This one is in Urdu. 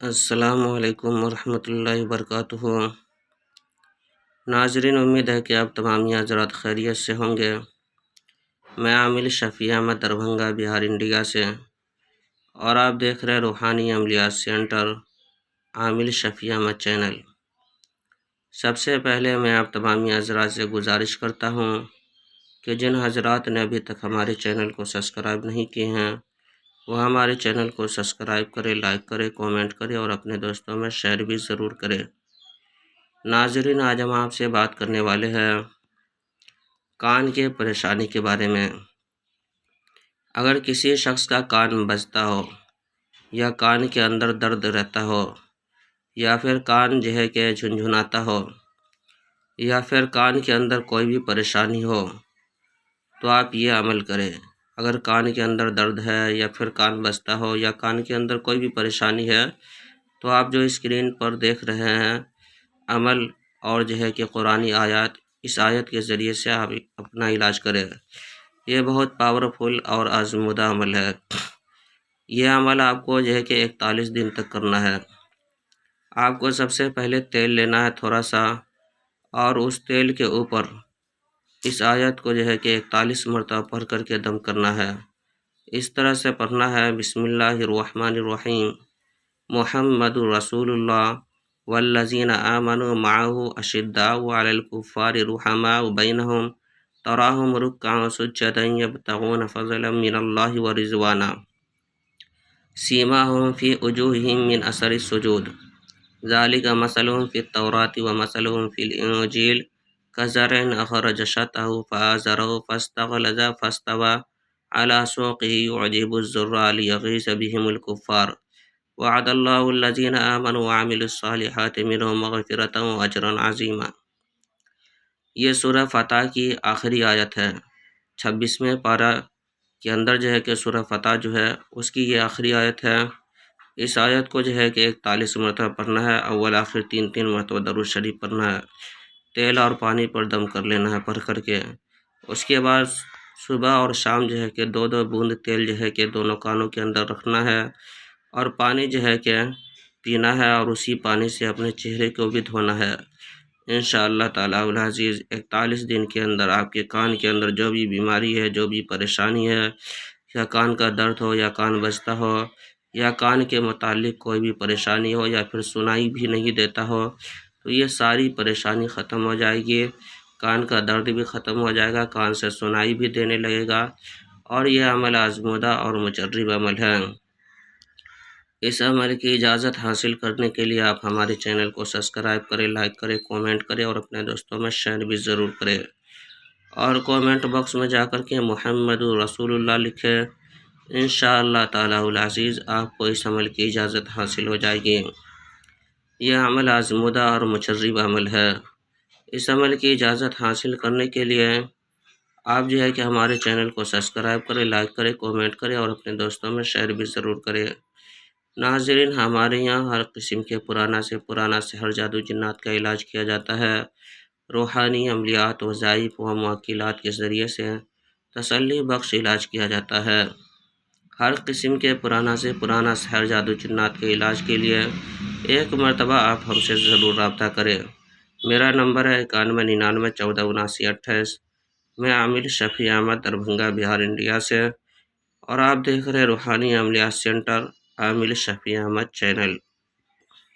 السلام علیکم ورحمۃ اللہ وبرکاتہ۔ ناظرین، امید ہے کہ آپ تمام حضرات خیریت سے ہوں گے۔ میں عامل شفیع احمد دربھنگہ بہار انڈیا سے، اور آپ دیکھ رہے روحانی عملیات سینٹر عامل شفیع احمد چینل۔ سب سے پہلے میں آپ تمام حضرات سے گزارش کرتا ہوں کہ جن حضرات نے ابھی تک ہمارے چینل کو سبسکرائب نہیں کیے ہیں وہ ہمارے چینل کو سبسکرائب کرے، لائک کرے، کومنٹ کرے اور اپنے دوستوں میں شیئر بھی ضرور کرے۔ ناظرین، آج ہم آپ سے بات کرنے والے ہیں کان کے پریشانی کے بارے میں۔ اگر کسی شخص کا کان بجتا ہو، یا کان کے اندر درد رہتا ہو، یا پھر کان کہ جھنجھناتا ہو، یا پھر کان کے اندر کوئی بھی پریشانی ہو، تو آپ یہ عمل کریں۔ اگر کان کے اندر درد ہے، یا پھر کان بجتا ہو، یا کان کے اندر کوئی بھی پریشانی ہے، تو آپ جو اسکرین پر دیکھ رہے ہیں عمل اور کہ قرآنی آیات، اس آیت کے ذریعے سے آپ اپنا علاج کریں۔ یہ بہت پاورفل اور آزمودہ عمل ہے۔ یہ عمل آپ کو کہ 41 دن تک کرنا ہے۔ آپ کو سب سے پہلے تیل لینا ہے تھوڑا سا، اور اس تیل کے اوپر اس آیت کو کہ 41 مرتبہ پڑھ کر کے دم کرنا ہے۔ اس طرح سے پڑھنا ہے: بسم اللہ الرحمن الرحیم، محمد رسول اللہ والذین آمنوا معه اشداء علی الکفار رحماء بینہم تراہم رکعا سجدا یبتغون فضلا من اللہ ورضوانا سیماہم فی وجوہہم من اثر السجود ذالک مثلہم فی التوراۃ ومثلہم فی الانجیل کزرع اخرج شطأہ فآزرہ فاستغلظ فاستوى علی سوقہ یعجب الزراء لیغیظ بہم الکفار وعد اللہ الذین آمنوا وعملوا الصالحات منہم مغفرۃ واجرا عظیما۔ یہ سورہ فتح کی آخری آیت ہے۔ 26ویں پارہ کے اندر کہ سورہ فتح اس کی یہ آخری آیت ہے۔ اس آیت کو کہ 41 مرتبہ پڑھنا ہے۔ اول آخر 3 مرتبہ درود شریف پڑھنا ہے۔ تیل اور پانی پر دم کر لینا ہے پڑھ کر کے۔ اس کے بعد صبح اور شام کہ 2 بوند تیل کہ دونوں کانوں کے اندر رکھنا ہے، اور پانی کہ پینا ہے، اور اسی پانی سے اپنے چہرے کو بھی دھونا ہے۔ انشاءاللہ تعالیٰ العزیز 41 دن کے اندر آپ کے کان کے اندر جو بھی بیماری ہے، جو بھی پریشانی ہے، یا کان کا درد ہو، یا کان بجتا ہو، یا کان کے متعلق کوئی بھی پریشانی ہو، یا پھر سنائی بھی نہیں دیتا ہو، تو یہ ساری پریشانی ختم ہو جائے گی۔ کان کا درد بھی ختم ہو جائے گا، کان سے سنائی بھی دینے لگے گا، اور یہ عمل آزمودہ اور مجرب عمل ہے۔ اس عمل کی اجازت حاصل کرنے کے لیے آپ ہمارے چینل کو سبسکرائب کریں، لائک کریں، کومنٹ کریں اور اپنے دوستوں میں شیئر بھی ضرور کریں، اور کومنٹ باکس میں جا کر کے محمد رسول اللہ لکھیں۔ انشاءاللہ تعالیٰ العزیز آپ کو اس عمل کی اجازت حاصل ہو جائے گی۔ یہ عمل آزمودہ اور مجرب عمل ہے۔ اس عمل کی اجازت حاصل کرنے کے لیے آپ کہ ہمارے چینل کو سبسکرائب کریں، لائک کریں، کومنٹ کریں اور اپنے دوستوں میں شیئر بھی ضرور کریں۔ ناظرین، ہمارے یہاں ہر قسم کے پرانا سے پرانا سحر جادو جنات کا علاج کیا جاتا ہے۔ روحانی عملیات، وظائف و موکلات کے ذریعے سے تسلی بخش علاج کیا جاتا ہے۔ ہر قسم کے پرانا سے پرانا سحر جادو جنات کے علاج کے لیے ایک مرتبہ آپ ہم سے ضرور رابطہ کریں۔ میرا نمبر ہے 9199147928۔ میں عامل شفیع احمد دربھنگہ بہار انڈیا سے، اور آپ دیکھ رہے روحانی عملیات سینٹر عامل شفیع احمد چینل۔